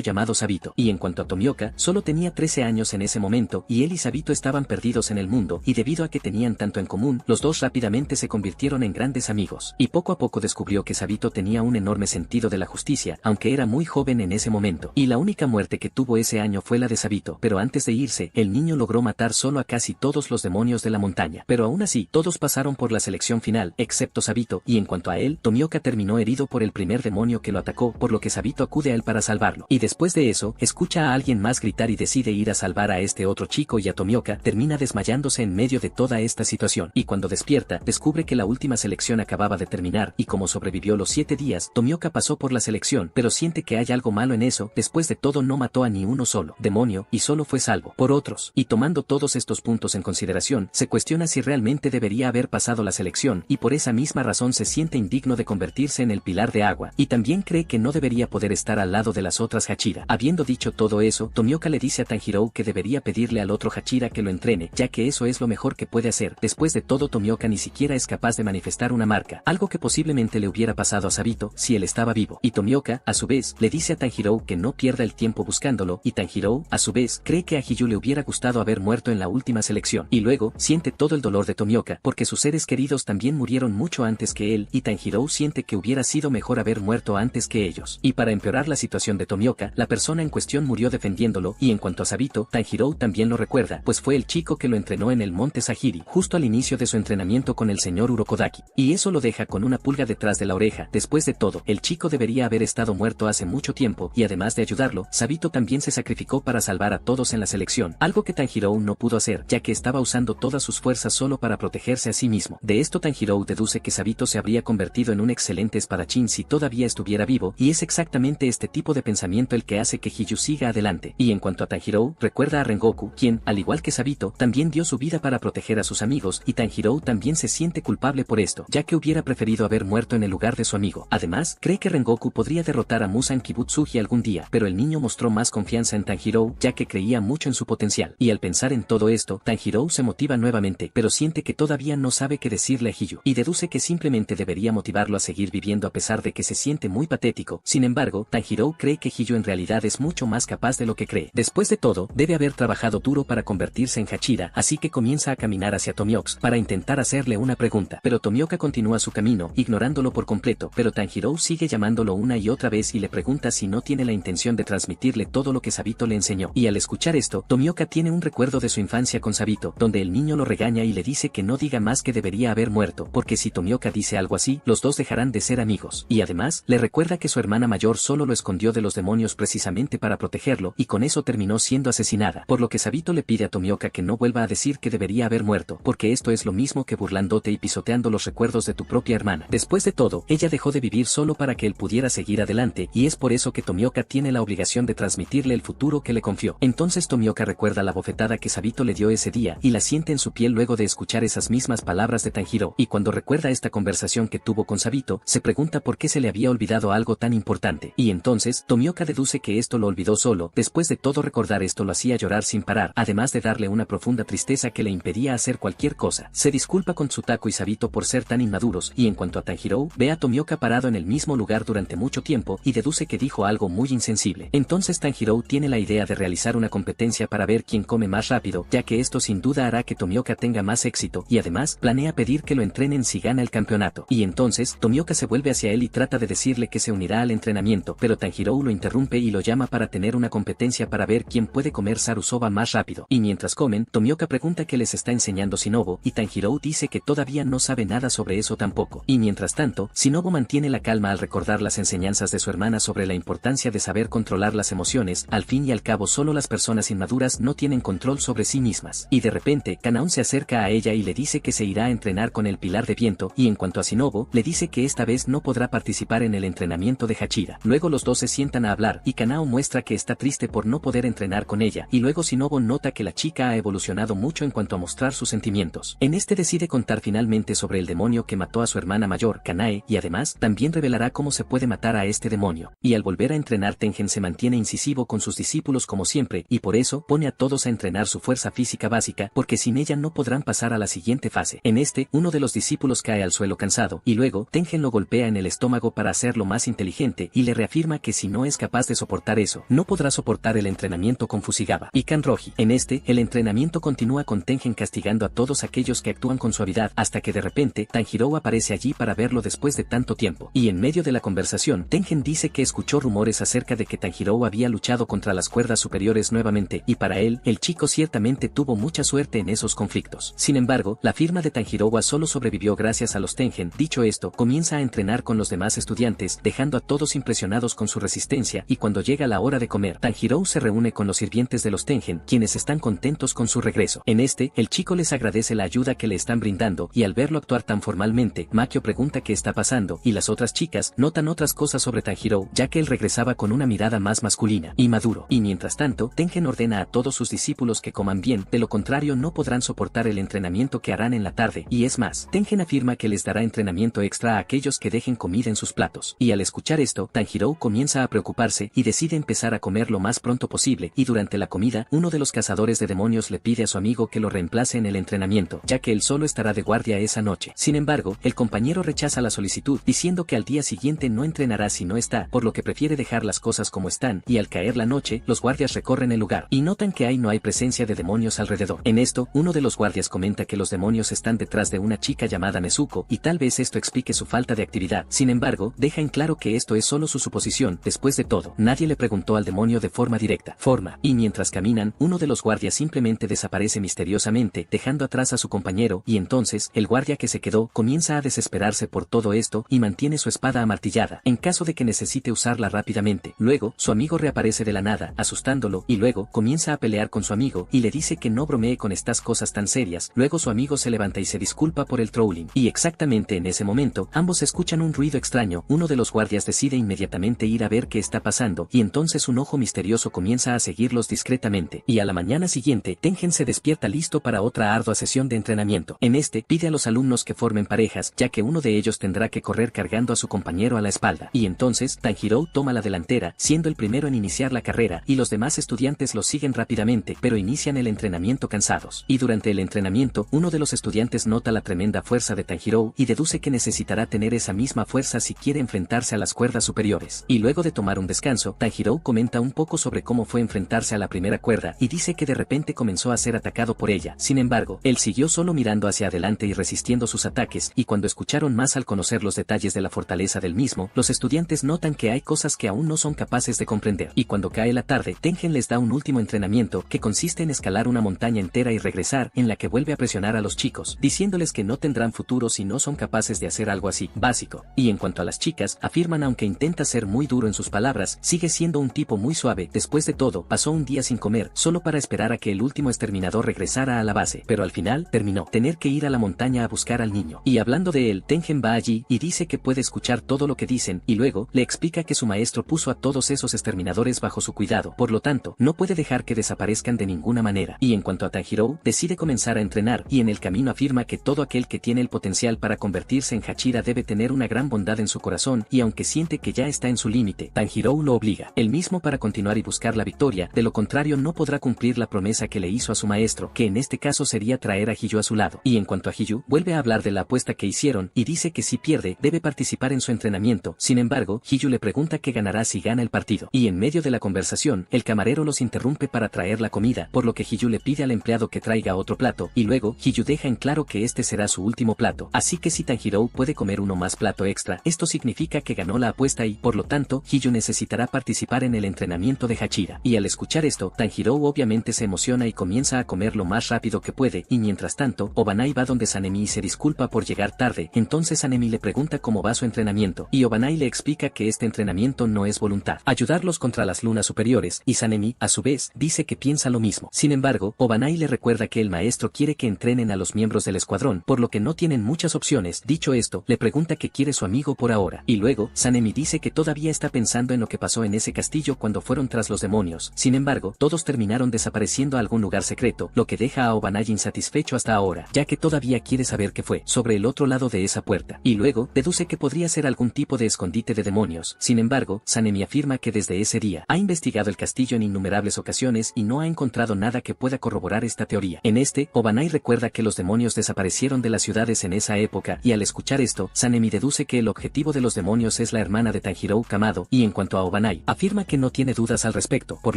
Speaker 1: llamado Sabito. Y en cuanto a Tomioka, solo tenía 13 años en ese momento, y él y Sabito estaban perdidos en el mundo, y debido a que tenían tanto en común, los dos rápidamente se convirtieron en grandes amigos. Y poco a poco descubrió que Sabito tenía un enorme sentido de la justicia, aunque era muy joven en ese momento. Y la única muerte que tuvo ese año fue la de Sabito, pero antes de irse, el niño logró matar solo a casi todos los demonios de la montaña. Pero aún así, todos pasaron por la selección final, excepto Sabito, y en cuanto a él, Tomioka terminó herido por el primer demonio que lo atacó, por lo que Sabito acude a él para salvarlo. Y después de eso, escucha a alguien más gritar y decide ir a salvar a este otro chico, y a Tomioka termina desmayándose en medio de toda esta situación. Y cuando despierta, descubre que la última selección acababa de terminar, y como sobrevivió los 7 días, Tomioka pasó por la selección, pero siente que hay algo malo en eso. Después de todo no mató a ni uno solo demonio, y solo fue salvo por otros. Y tomando todos estos puntos en consideración, se cuestiona si realmente debería haber pasado la selección, y por esa misma razón se siente indigno de convertirse en el pilar de agua, y también cree que no debería poder estar al lado de las otras Hachira. Habiendo dicho todo eso, Tomioka le dice a Tanjiro que debería pedirle al otro Hachira que lo entrene, ya que eso es lo mejor que puede hacer. Después de todo, Tomioka ni siquiera es capaz de manifestar una marca, algo que posiblemente le hubiera pasado a Sabito si él estaba vivo. Y Tomioka, a su vez, le dice a Tanjiro que no pierda el tiempo buscándolo, y Tanjiro, a su vez, cree que a Hiyu le hubiera gustado haber muerto en la última selección. Y luego, siente todo el dolor de Tomioka, porque sus seres queridos también murieron mucho antes que él, y Tanjiro siente que hubiera sido mejor haber muerto antes que ellos. Y para empeorar la situación de Tomioka, la persona en cuestión murió defendiéndolo, y en cuanto a Sabito, Tanjiro también lo recuerda, pues fue el chico que lo entrenó en el monte Sahiri, justo al inicio de su entrenamiento con el señor Urokodaki. Y eso lo deja con una pulga detrás de la oreja. Después de todo, el chico debería haber estado muerto hace mucho tiempo, y además de ayudarlo, Sabito también se sacrificó para salvar a todos en la selección, algo que Tanjiro no pudo hacer, ya que estaba usando todas sus fuerzas solo para protegerse a sí mismo. De esto Tanjiro deduce que Sabito se habría convertido en un excelente espadachín si todavía estuviera vivo, y es exactamente este tipo de pensamiento el que hace que Hiyu siga adelante. Y en cuanto a Tanjiro, recuerda a Rengoku, quien, al igual que Sabito, también dio su vida para proteger a sus amigos, y Tanjiro también se siente culpable por esto, ya que hubiera preferido haber muerto en el lugar de su amigo. Además, cree que Rengoku podría derrotar a Musan Kibutsuji algún día, pero el niño mostró más confianza en Tanjiro, ya que creía mucho en su potencial. Y al pensar en todo esto, Tanjiro se motiva nuevamente, pero siente que todavía no sabe qué decirle a Hiyu, y deduce que simplemente debería motivarlo a seguir viviendo a pesar de que se siente muy patético. Sin embargo, Tanjiro cree que Hiyu en realidad es mucho más capaz de lo que cree. Después de todo, debe haber trabajado duro para convertirse en Hachira, así que comienza a caminar hacia Tomioka para intentar hacerle una pregunta. Pero Tomioka continúa su camino, ignorándolo por completo, pero Tanjiro sigue llamándolo una y otra vez y le pregunta si no tiene la intención de transmitirle todo lo que Sabito le enseñó. Y al escuchar esto, Tomioka tiene un recuerdo de su infancia con Sabito, donde el niño lo regaña y le dice que no diga más que debería haber muerto, porque si Tomioka dice algo así, los dos dejarán de ser amigos. Y además, le recuerda que su hermana mayor solo lo escondió de los demonios precisamente para protegerlo, y con eso terminó siendo asesinada, por lo que Sabito le pide a Tomioka que no vuelva a decir que debería haber muerto, porque esto es lo mismo que burlándote y pisoteando los recuerdos de tu propia hermana. Después de todo, ella dejó de vivir solo para que él pudiera seguir adelante, y es por eso que Tomioka tiene la obligación de transmitirle el futuro que le confió. Entonces Tomioka recuerda la bofetada que Sabito le dio ese día, y la siente en su piel luego de escuchar esas mismas palabras de Tanjiro, y cuando recuerda esta conversación que tuvo con Sabito, se pregunta por qué se le había olvidado algo tan importante. Y entonces, Tomioka deduce que esto lo olvidó solo. Después de todo, recordar esto lo hacía llorar sin parar, además de darle una profunda tristeza que le impedía hacer cualquier cosa. Se disculpa con Tsutako y Sabito por ser tan inmaduros, y en cuanto a Tanjiro, ve a Tomioka parado en el mismo lugar durante mucho tiempo, y deduce que dijo algo muy insensible. Entonces Tanjiro tiene la idea de realizar una competencia para ver quién come más rápido, ya que esto sin duda hará que Tomioka tenga más éxito, y además, planea pedir que lo entrenen si gana el campeonato. Y entonces, Tomioka se vuelve hacia él y trata de decirle que se unirá al entrenamiento, pero Tanjiro lo interrumpe y lo llama para tener una competencia para ver quién puede comer Sarusoba más rápido. Y mientras comen, Tomioka pregunta qué les está enseñando Shinobu, y Tanjiro dice que todavía no sabe nada sobre eso tampoco. Y mientras tanto, Shinobu mantiene la calma al recordar las enseñanzas de su hermana sobre la importancia de saber controlar las emociones. Al fin y al cabo, solo las personas inmaduras no tienen control sobre sí mismas. Y de repente, Kanaon se acerca a ella y le dice que se irá a entrenar con el Pilar de Viento, y en cuanto a Shinobu, le dice que esta vez no podrá participar en el entrenamiento de Hachira. Luego los dos se sientan a hablar, y Kanao muestra que está triste por no poder entrenar con ella, y luego Shinobu nota que la chica ha evolucionado mucho en cuanto a mostrar sus sentimientos. En este decide contar finalmente sobre el demonio que mató a su hermana mayor, Kanae, y además, también revelará cómo se puede matar a este demonio. Y al volver a entrenar, Tengen se mantiene incisivo con sus discípulos como siempre, y por eso pone a todos a entrenar su fuerza física básica, porque sin ella no podrán pasar a la siguiente fase. En este, uno de los discípulos cae al suelo cansado, y luego, Tengen lo golpea en el estómago para hacerlo más inteligente y le reafirma que si no es capaz de soportar eso, no podrá soportar el entrenamiento con Fushigaba y Kanroji. En este, el entrenamiento continúa con Tengen castigando a todos aquellos que actúan con suavidad hasta que de repente Tanjiro aparece allí para verlo después de tanto tiempo. Y en medio de la conversación, Tengen dice que escuchó rumores acerca de que Tanjiro había luchado contra las cuerdas superiores nuevamente y para él, el chico ciertamente tuvo mucha suerte en esos conflictos. Sin embargo, la firma de Tanjiro solo sobrevivió gracias a los Tengen. Dicho esto, comienza a entrenar con los demás estudiantes, dejando a todos impresionados con su resistencia y cuando llega la hora de comer, Tanjiro se reúne con los sirvientes de los Tengen, quienes están contentos con su regreso. En este, el chico les agradece la ayuda que le están brindando y al verlo actuar tan formalmente, Makio pregunta qué está pasando y las otras chicas notan otras cosas sobre Tanjiro, ya que él regresaba con una mirada más masculina y maduro. Y mientras tanto, Tengen ordena a todos sus discípulos que coman bien, de lo contrario no podrán soportar el entrenamiento que harán en la tarde, y es más, Tengen afirma que les dará entrenamiento extra a aquellos que dejen comida en sus platos. Y al escuchar esto, Tanjiro comienza a preocuparse y decide empezar a comer lo más pronto posible, y durante la comida, uno de los cazadores de demonios le pide a su amigo que lo reemplace en el entrenamiento, ya que él solo estará de guardia esa noche. Sin embargo, el compañero rechaza la solicitud, diciendo que al día siguiente no entrenará si no está, por lo que prefiere dejar las cosas como están, y al caer la noche, los guardias recorren el lugar, y notan que no hay presencia de demonios alrededor. En esto, uno de los guardias comenta que los demonios están detrás de una chica llamada Nezuko, y tal vez esto explique su falta de actividad. Sin embargo, deja en claro que esto es solo su suposición. Después de todo, nadie le preguntó al demonio de forma directa. Y mientras caminan, uno de los guardias simplemente desaparece misteriosamente, dejando atrás a su compañero, y entonces, el guardia que se quedó, comienza a desesperarse por todo esto, y mantiene su espada amartillada, en caso de que necesite usarla rápidamente. Luego, su amigo reaparece de la nada, asustándolo, y luego, comienza a pelear con su amigo, y le dice que no bromee con estas cosas tan serias. Luego su amigo se levanta y se disculpa por el trolling. Y exactamente en ese momento, ambos escuchan un ruido extraño. Uno de los guardias decide inmediatamente ir a ver qué está pasando, y entonces un ojo misterioso comienza a seguirlos discretamente. Y a la mañana siguiente, Tengen se despierta listo para otra ardua sesión de entrenamiento. En este, pide a los alumnos que formen parejas, ya que uno de ellos tendrá que correr cargando a su compañero a la espalda. Y entonces, Tanjiro toma la delantera, siendo el primero en iniciar la carrera, y los demás estudiantes lo siguen rápidamente, pero inician el entrenamiento cansados. Y durante el entrenamiento, uno de los estudiantes nota la tremenda fuerza de Tanjiro y deduce que necesitará tener esa misma fuerza si quiere enfrentarse a las cuerdas superiores. Y luego de tomar un descanso, Tanjiro comenta un poco sobre cómo fue enfrentarse a la primera cuerda y dice que de repente comenzó a ser atacado por ella. Sin embargo, él siguió solo mirando hacia adelante y resistiendo sus ataques, y cuando escucharon más al conocer los detalles de la fortaleza del mismo, los estudiantes notan que hay cosas que aún no son capaces de comprender. Y cuando cae la tarde, Tengen les da un último entrenamiento que consiste en escalar una montaña entera y regresar, en la que vuelve a presionar a los chicos, diciéndoles que no tendrán futuro si no son capaces de hacer algo así, básico. Y en cuanto a las chicas, afirman aunque intenta ser muy duro en sus palabras, sigue siendo un tipo muy suave. Después de todo, pasó un día sin comer, solo para esperar a que el último exterminador regresara a la base, pero al final, terminó tener que ir a la montaña a buscar al niño. Y hablando de él, Tengen va allí, y dice que puede escuchar todo lo que dicen, y luego, le explica que su maestro puso a todos esos exterminadores bajo su cuidado, por lo tanto, no puede dejar que desaparezcan de ninguna manera. Y en cuanto a Tanjiro, decide comenzar a entrenar, y en el camino afirma que todo aquel que tiene el potencial para convertirse en Hachira debe tener una gran bondad en su corazón, y aunque siente que ya está en su límite, Tanjiro lo obliga, él mismo para continuar y buscar la victoria, de lo contrario no podrá cumplir la promesa que le hizo a su maestro, que en este caso sería traer a Hiyu a su lado. Y en cuanto a Hiyu, vuelve a hablar de la apuesta que hicieron, y dice que si pierde, debe participar en su entrenamiento. Sin embargo, Hiyu le pregunta qué ganará si gana el partido. Y en medio de la conversación, el camarero los interrumpe para traer la comida, por lo que Hiyu le pide al empleado que traiga otro plato, y luego, Hiyu deja en claro que este será su último plato, así que si Tanjiro puede comer uno más plato extra, esto significa que ganó la apuesta y, por lo tanto, Hiyu necesitará participar en el entrenamiento de Hachira. Y al escuchar esto, Tanjiro obviamente se emociona y comienza a comer lo más rápido que puede, y mientras tanto, Obanai va donde Sanemi y se disculpa por llegar tarde. Entonces Sanemi le pregunta cómo va su entrenamiento, y Obanai le explica que este entrenamiento no es voluntad, ayudarlos contra las lunas superiores, y Sanemi, a su vez, dice que piensa lo mismo. Sin embargo, Obanai le recuerda que el maestro quiere que entrenen a los miembros del escuadrón, por lo que no tienen muchas opciones. Dicho esto, le pregunta qué quiere su amigo por ahora, y luego, Sanemi dice que todavía está pensando en lo que pasó en ese castillo cuando fueron tras los demonios. Sin embargo, todos terminaron desapareciendo a algún lugar secreto, lo que deja a Obanai insatisfecho hasta ahora, ya que todavía quiere saber qué fue sobre el otro lado de esa puerta, y luego, deduce que podría ser algún tipo de escondite de demonios. Sin embargo, Sanemi afirma que desde ese día, ha investigado el castillo en innumerables ocasiones y no ha encontrado nada que pueda corroborar esta teoría. En este, Obanai recuerda que los demonios desaparecieron de las ciudades en esa época, y al escuchar esto, esto, Sanemi deduce que el objetivo de los demonios es la hermana de Tanjiro Kamado, y en cuanto a Obanai, afirma que no tiene dudas al respecto, por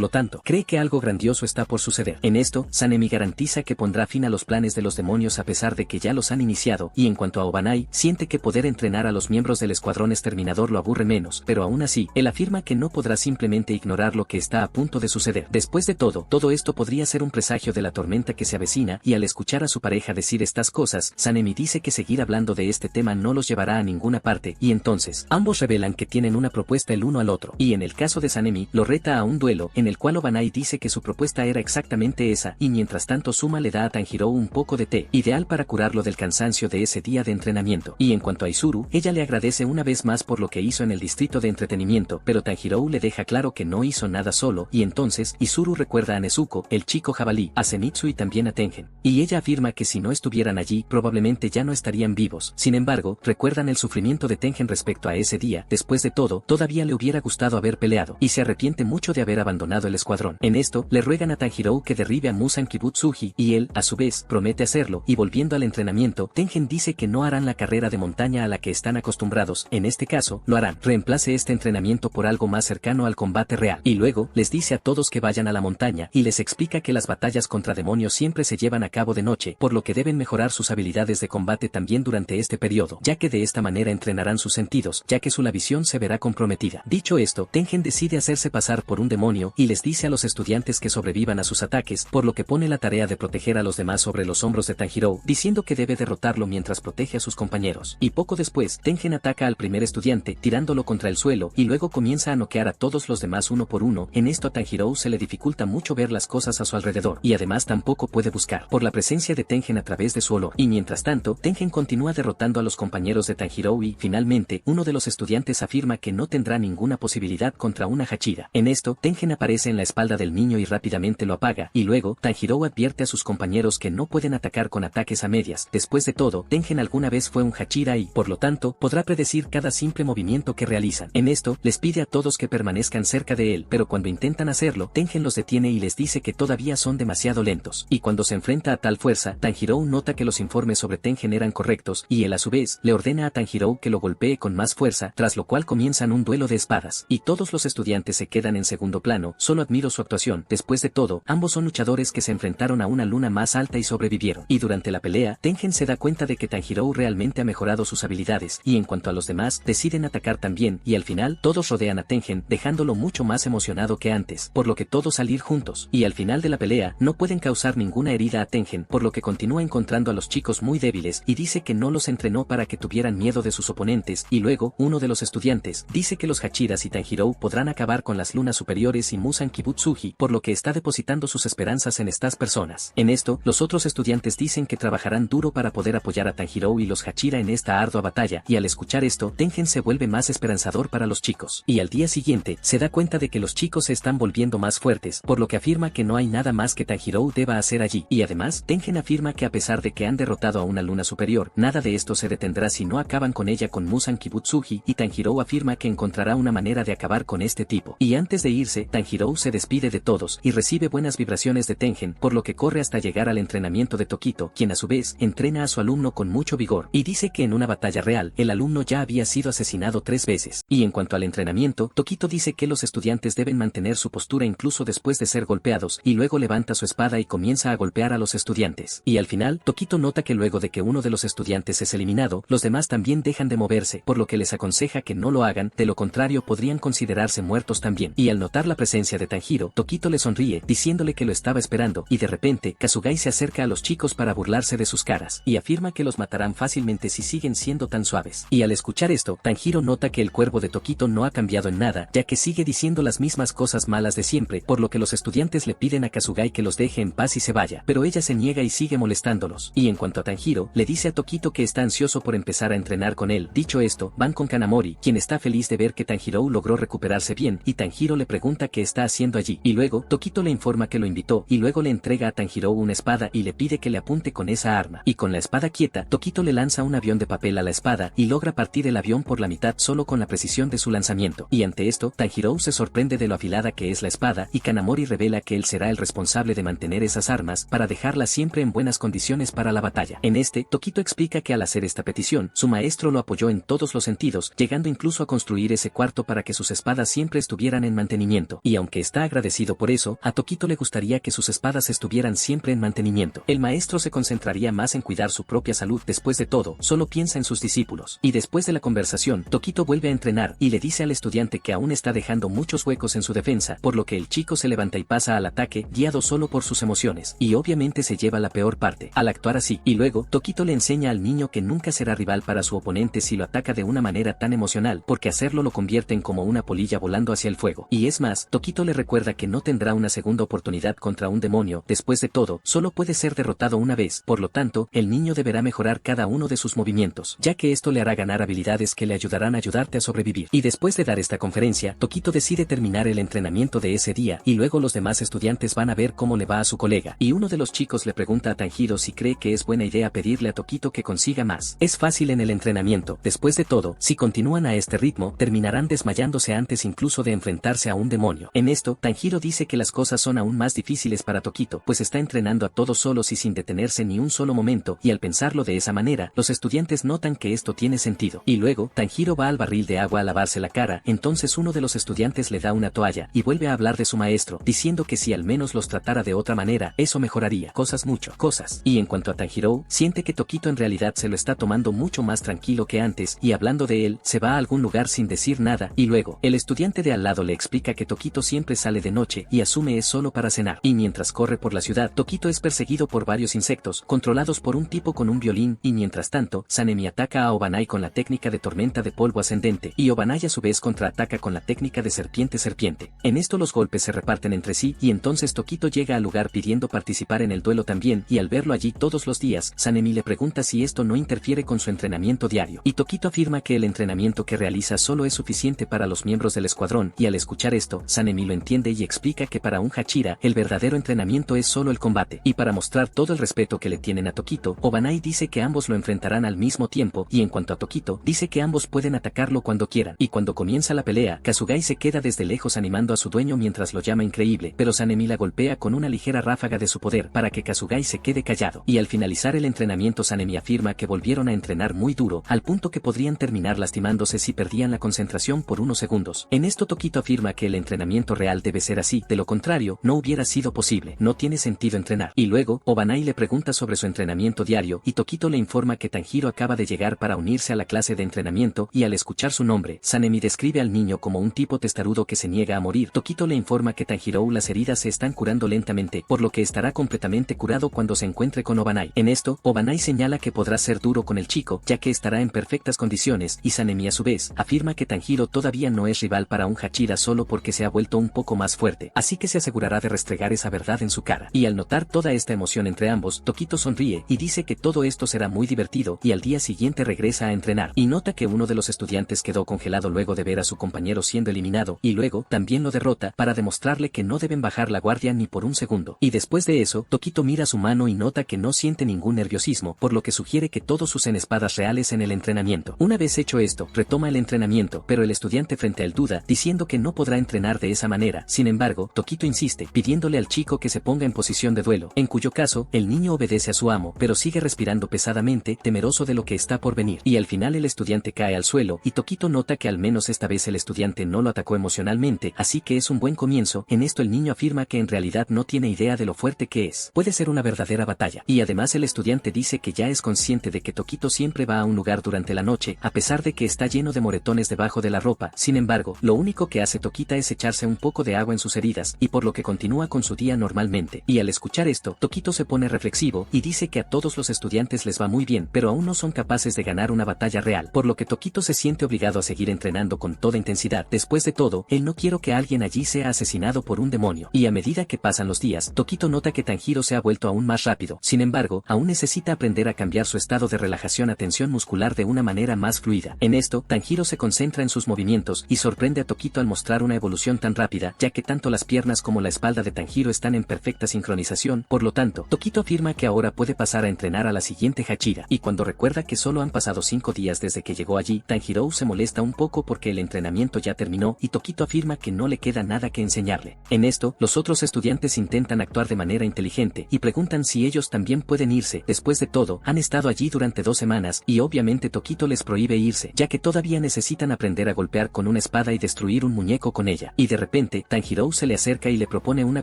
Speaker 1: lo tanto, cree que algo grandioso está por suceder. En esto, Sanemi garantiza que pondrá fin a los planes de los demonios a pesar de que ya los han iniciado, y en cuanto a Obanai, siente que poder entrenar a los miembros del escuadrón exterminador lo aburre menos, pero aún así, él afirma que no podrá simplemente ignorar lo que está a punto de suceder. Después de todo esto podría ser un presagio de la tormenta que se avecina, y al escuchar a su pareja decir estas cosas, Sanemi dice que seguir hablando de este tema no los llevará a ninguna parte, y entonces, ambos revelan que tienen una propuesta el uno al otro, y en el caso de Sanemi, lo reta a un duelo, en el cual Obanai dice que su propuesta era exactamente esa, y mientras tanto Suma le da a Tanjiro un poco de té, ideal para curarlo del cansancio de ese día de entrenamiento. Y en cuanto a Izuru, ella le agradece una vez más por lo que hizo en el distrito de entretenimiento, pero Tanjiro le deja claro que no hizo nada solo, y entonces, Izuru recuerda a Nezuko, el chico jabalí, a Zenitsu y también a Tengen. Y ella afirma que si no estuvieran allí, probablemente ya no estarían vivos. Sin embargo, recuerdan el sufrimiento de Tengen respecto a ese día. Después de todo, todavía le hubiera gustado haber peleado, y se arrepiente mucho de haber abandonado el escuadrón. En esto, le ruegan a Tanjiro que derribe a Musan Kibutsuji, y él, a su vez, promete hacerlo, y volviendo al entrenamiento, Tengen dice que no harán la carrera de montaña a la que están acostumbrados, en este caso, lo harán. Reemplace este entrenamiento por algo más cercano al combate real, y luego, les dice a todos que vayan a la montaña, y les explica que las batallas contra demonios siempre se llevan a cabo de noche, por lo que deben mejorar sus habilidades de combate también durante este periodo, ya que de esta manera entrenarán sus sentidos, ya que su visión se verá comprometida. Dicho esto, Tengen decide hacerse pasar por un demonio, y les dice a los estudiantes que sobrevivan a sus ataques, por lo que pone la tarea de proteger a los demás sobre los hombros de Tanjiro, diciendo que debe derrotarlo mientras protege a sus compañeros. Y poco después, Tengen ataca al primer estudiante, tirándolo contra el suelo, y luego comienza a noquear a todos los demás uno por uno. En esto a Tanjiro se le dificulta mucho ver las cosas a su alrededor, y además tampoco puede buscar, por la presencia de Tengen a través de su olor. Y mientras tanto, Tengen continúa derrotando a los compañeros de Tanjiro y, finalmente, uno de los estudiantes afirma que no tendrá ninguna posibilidad contra una Hachira. En esto, Tengen aparece en la espalda del niño y rápidamente lo apaga, y luego, Tanjiro advierte a sus compañeros que no pueden atacar con ataques a medias. Después de todo, Tengen alguna vez fue un Hachira y, por lo tanto, podrá predecir cada simple movimiento que realizan. En esto, les pide a todos que permanezcan cerca de él, pero cuando intentan hacerlo, Tengen los detiene y les dice que todavía son demasiado lentos. Y cuando se enfrenta a tal fuerza, Tanjiro nota que los informes sobre Tengen eran correctos, y él a su vez, le ordena a Tanjiro que lo golpee con más fuerza, tras lo cual comienzan un duelo de espadas. Y todos los estudiantes se quedan en segundo plano, solo admiro su actuación. Después de todo, ambos son luchadores que se enfrentaron a una luna más alta y sobrevivieron. Y durante la pelea, Tengen se da cuenta de que Tanjiro realmente ha mejorado sus habilidades, y en cuanto a los demás, deciden atacar también, y al final, todos rodean a Tengen, dejándolo mucho más emocionado que antes, por lo que todos salir juntos, y al final de la pelea, no pueden causar ninguna herida a Tengen, por lo que continúa encontrando a los chicos muy débiles, y dice que no los entrenó para que tuvieran miedo de sus oponentes, y luego, uno de los estudiantes, dice que los Hachiras y Tanjiro podrán acabar con las lunas superiores y Musan Kibutsuji, por lo que está depositando sus esperanzas en estas personas. En esto, los otros estudiantes dicen que trabajarán duro para poder apoyar a Tanjiro y los Hachira en esta ardua batalla, y al escuchar esto, Tengen se vuelve más esperanzador para los chicos. Y al día siguiente, se da cuenta de que los chicos se están volviendo más fuertes, por lo que afirma que no hay nada más que Tanjiro deba hacer allí. Y además, Tengen afirma que a pesar de que han derrotado a una luna superior, nada de esto se detendrá si no acaban con ella con Musan Kibutsuji, y Tanjiro afirma que encontrará una manera de acabar con este tipo. Y antes de irse, Tanjiro se despide de todos, y recibe buenas vibraciones de Tengen, por lo que corre hasta llegar al entrenamiento de Tokito, quien a su vez, entrena a su alumno con mucho vigor, y dice que en una batalla real, el alumno ya había sido asesinado 3 veces. Y en cuanto al entrenamiento, Tokito dice que los estudiantes deben mantener su postura incluso después de ser golpeados, y luego levanta su espada y comienza a golpear a los estudiantes. Y al final, Tokito nota que luego de que uno de los estudiantes es eliminado, los demás también dejan de moverse, por lo que les aconseja que no lo hagan, de lo contrario podrían considerarse muertos también. Y al notar la presencia de Tanjiro, Tokito le sonríe, diciéndole que lo estaba esperando, y de repente, Kasugai se acerca a los chicos para burlarse de sus caras, y afirma que los matarán fácilmente si siguen siendo tan suaves. Y al escuchar esto, Tanjiro nota que el cuervo de Tokito no ha cambiado en nada, ya que sigue diciendo las mismas cosas malas de siempre, por lo que los estudiantes le piden a Kasugai que los deje en paz y se vaya, pero ella se niega y sigue molestándolos. Y en cuanto a Tanjiro, le dice a Tokito que está ansioso por empezar a entrenar con él. Dicho esto, van con Kanamori, quien está feliz de ver que Tanjiro logró recuperarse bien, y Tanjiro le pregunta qué está haciendo allí, y luego, Tokito le informa que lo invitó, y luego le entrega a Tanjiro una espada y le pide que le apunte con esa arma. Y con la espada quieta, Tokito le lanza un avión de papel a la espada, y logra partir el avión por la mitad solo con la precisión de su lanzamiento. Y ante esto, Tanjiro se sorprende de lo afilada que es la espada, y Kanamori revela que él será el responsable de mantener esas armas, para dejarlas siempre en buenas condiciones para la batalla. En este, Tokito explica que al hacer esta petición, conclusión, su maestro lo apoyó en todos los sentidos, llegando incluso a construir ese cuarto para que sus espadas siempre estuvieran en mantenimiento. Y aunque está agradecido por eso, a Tokito le gustaría que sus espadas estuvieran siempre en mantenimiento. El maestro se concentraría más en cuidar su propia salud. Después de todo, solo piensa en sus discípulos. Y después de la conversación, Tokito vuelve a entrenar y le dice al estudiante que aún está dejando muchos huecos en su defensa, por lo que el chico se levanta y pasa al ataque, guiado solo por sus emociones. Y obviamente se lleva la peor parte, al actuar así. Y luego, Tokito le enseña al niño que nunca será rival para su oponente si lo ataca de una manera tan emocional, porque hacerlo lo convierte en como una polilla volando hacia el fuego. Y es más, Tokito le recuerda que no tendrá una segunda oportunidad contra un demonio. Después de todo, solo puede ser derrotado una vez, por lo tanto, el niño deberá mejorar cada uno de sus movimientos, ya que esto le hará ganar habilidades que le ayudarán a ayudarte a sobrevivir. Y después de dar esta conferencia, Tokito decide terminar el entrenamiento de ese día, y luego los demás estudiantes van a ver cómo le va a su colega. Y uno de los chicos le pregunta a Tanjiro si cree que es buena idea pedirle a Tokito que consiga más. Es fácil en el entrenamiento. Después de todo, si continúan a este ritmo, terminarán desmayándose antes incluso de enfrentarse a un demonio. En esto, Tanjiro dice que las cosas son aún más difíciles para Tokito, pues está entrenando a todos solos y sin detenerse ni un solo momento, y al pensarlo de esa manera, los estudiantes notan que esto tiene sentido. Y luego, Tanjiro va al barril de agua a lavarse la cara, entonces uno de los estudiantes le da una toalla, y vuelve a hablar de su maestro, diciendo que si al menos los tratara de otra manera, eso mejoraría. Cosas. Y en cuanto a Tanjiro, siente que Tokito en realidad se lo está tomando mucho más tranquilo que antes, y hablando de él, se va a algún lugar sin decir nada, y luego, el estudiante de al lado le explica que Tokito siempre sale de noche, y asume es solo para cenar. Y mientras corre por la ciudad, Tokito es perseguido por varios insectos, controlados por un tipo con un violín, y mientras tanto, Sanemi ataca a Obanai con la técnica de tormenta de polvo ascendente, y Obanai a su vez contraataca con la técnica de serpiente. En esto los golpes se reparten entre sí, y entonces Tokito llega al lugar pidiendo participar en el duelo también, y al verlo allí todos los días, Sanemi le pregunta si esto no interfiere con su entrenamiento diario, y Tokito afirma que el entrenamiento que realiza solo es suficiente para los miembros del escuadrón, y al escuchar esto, Sanemi lo entiende y explica que para un Hachira, el verdadero entrenamiento es solo el combate, y para mostrar todo el respeto que le tienen a Tokito, Obanai dice que ambos lo enfrentarán al mismo tiempo, y en cuanto a Tokito, dice que ambos pueden atacarlo cuando quieran, y cuando comienza la pelea, Kasugai se queda desde lejos animando a su dueño mientras lo llama increíble, pero Sanemi la golpea con una ligera ráfaga de su poder para que Kasugai se quede callado, y al finalizar el entrenamiento Sanemi afirma que volvieron a entrenar muy duro, al punto que podrían terminar lastimándose si perdían la concentración por unos segundos. En esto Tokito afirma que el entrenamiento real debe ser así, de lo contrario, no hubiera sido posible, no tiene sentido entrenar. Y luego, Obanai le pregunta sobre su entrenamiento diario, y Tokito le informa que Tanjiro acaba de llegar para unirse a la clase de entrenamiento, y al escuchar su nombre, Sanemi describe al niño como un tipo testarudo que se niega a morir. Tokito le informa que Tanjiro las heridas se están curando lentamente, por lo que estará completamente curado cuando se encuentre con Obanai. En esto, Obanai señala que podrá ser duro con el chico, ya que estará en perfectas condiciones, y Sanemi a su vez, afirma que Tanjiro todavía no es rival para un Hachira solo porque se ha vuelto un poco más fuerte, así que se asegurará de restregar esa verdad en su cara. Y al notar toda esta emoción entre ambos, Tokito sonríe y dice que todo esto será muy divertido, y al día siguiente regresa a entrenar, y nota que uno de los estudiantes quedó congelado luego de ver a su compañero siendo eliminado, y luego, también lo derrota, para demostrarle que no deben bajar la guardia ni por un segundo. Y después de eso, Tokito mira su mano y nota que no siente ningún nerviosismo, por lo que sugiere que todos usen espadas reales en el entrenamiento. Una vez hecho esto, retoma el entrenamiento, pero el estudiante frente a él duda, diciendo que no podrá entrenar de esa manera. Sin embargo, Tokito insiste, pidiéndole al chico que se ponga en posición de duelo, en cuyo caso, el niño obedece a su amo, pero sigue respirando pesadamente, temeroso de lo que está por venir. Y al final el estudiante cae al suelo, y Tokito nota que al menos esta vez el estudiante no lo atacó emocionalmente, así que es un buen comienzo. En esto el niño afirma que en realidad no tiene idea de lo fuerte que es. Puede ser una verdadera batalla. Y además el estudiante dice que ya es consciente de que Tokito siempre va a un lugar durante la noche, a pesar de que está lleno de moretones debajo de la ropa. Sin embargo, lo único que hace Tokita es echarse un poco de agua en sus heridas, y por lo que continúa con su día normalmente. Y al escuchar esto, Tokito se pone reflexivo, y dice que a todos los estudiantes les va muy bien, pero aún no son capaces de ganar una batalla real, por lo que Tokito se siente obligado a seguir entrenando con toda intensidad. Después de todo, él no quiere que alguien allí sea asesinado por un demonio. Y a medida que pasan los días, Tokito nota que Tanjiro se ha vuelto aún más rápido. Sin embargo, aún necesita aprender a cambiar su estado de relajación a tensión muscular de una manera más fluida. En esto, Tanjiro se concentra en sus movimientos y sorprende a Tokito al mostrar una evolución tan rápida, ya que tanto las piernas como la espalda de Tanjiro están en perfecta sincronización. Por lo tanto, Tokito afirma que ahora puede pasar a entrenar a la siguiente Hachira, y cuando recuerda que solo han pasado 5 días desde que llegó allí, Tanjiro se molesta un poco porque el entrenamiento ya terminó, y Tokito afirma que no le queda nada que enseñarle. En esto, los otros estudiantes intentan actuar de manera inteligente, y preguntan si ellos también pueden irse. Después de todo, han estado allí durante 2 semanas, hermanas, y obviamente Tokito les prohíbe irse, ya que todavía necesitan aprender a golpear con una espada y destruir un muñeco con ella. Y de repente, Tanjiro se le acerca y le propone una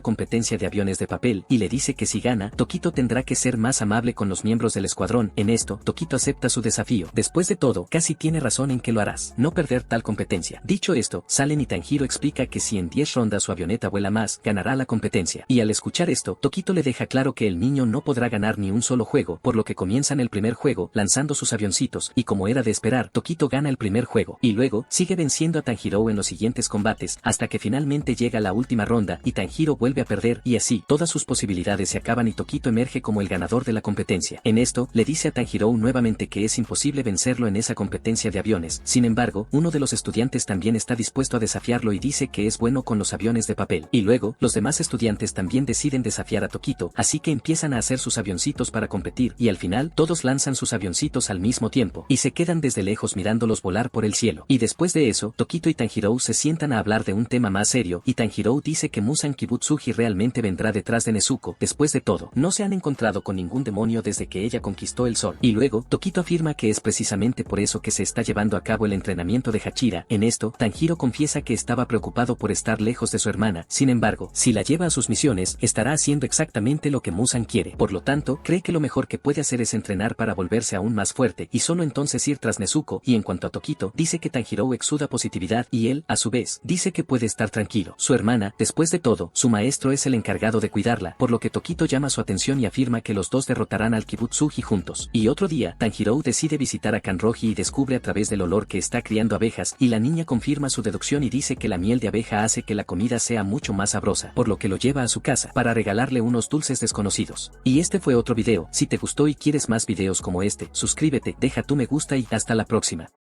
Speaker 1: competencia de aviones de papel, y le dice que si gana, Tokito tendrá que ser más amable con los miembros del escuadrón. En esto, Tokito acepta su desafío. Después de todo, casi tiene razón en que lo harás. No perder tal competencia. Dicho esto, salen y Tanjiro explica que si en 10 rondas su avioneta vuela más, ganará la competencia. Y al escuchar esto, Tokito le deja claro que el niño no podrá ganar ni un solo juego, por lo que comienzan el primer juego, lanzando sus avioncitos, y como era de esperar, Tokito gana el primer juego, y luego, sigue venciendo a Tanjiro en los siguientes combates, hasta que finalmente llega la última ronda, y Tanjiro vuelve a perder, y así, todas sus posibilidades se acaban y Tokito emerge como el ganador de la competencia. En esto, le dice a Tanjiro nuevamente que es imposible vencerlo en esa competencia de aviones. Sin embargo, uno de los estudiantes también está dispuesto a desafiarlo y dice que es bueno con los aviones de papel. Y luego, los demás estudiantes también deciden desafiar a Tokito, así que empiezan a hacer sus avioncitos para competir, y al final, todos lanzan sus avioncitos al mismo tiempo, y se quedan desde lejos mirándolos volar por el cielo. Y después de eso, Tokito y Tanjiro se sientan a hablar de un tema más serio, y Tanjiro dice que Muzan Kibutsuji realmente vendrá detrás de Nezuko. Después de todo, no se han encontrado con ningún demonio desde que ella conquistó el sol. Y luego, Tokito afirma que es precisamente por eso que se está llevando a cabo el entrenamiento de Hachira. En esto, Tanjiro confiesa que estaba preocupado por estar lejos de su hermana. Sin embargo, si la lleva a sus misiones, estará haciendo exactamente lo que Muzan quiere. Por lo tanto, cree que lo mejor que puede hacer es entrenar para volverse aún más fuerte, y solo entonces ir tras Nezuko. Y en cuanto a Tokito, dice que Tanjiro exuda positividad, y él, a su vez, dice que puede estar tranquilo. Su hermana, después de todo, su maestro es el encargado de cuidarla, por lo que Tokito llama su atención y afirma que los dos derrotarán al Kibutsuji juntos. Y otro día, Tanjiro decide visitar a Kanroji y descubre a través del olor que está criando abejas, y la niña confirma su deducción y dice que la miel de abeja hace que la comida sea mucho más sabrosa, por lo que lo lleva a su casa para regalarle unos dulces desconocidos. Y este fue otro video. Si te gustó y quieres más videos como este, suscríbete, deja tu me gusta y hasta la próxima.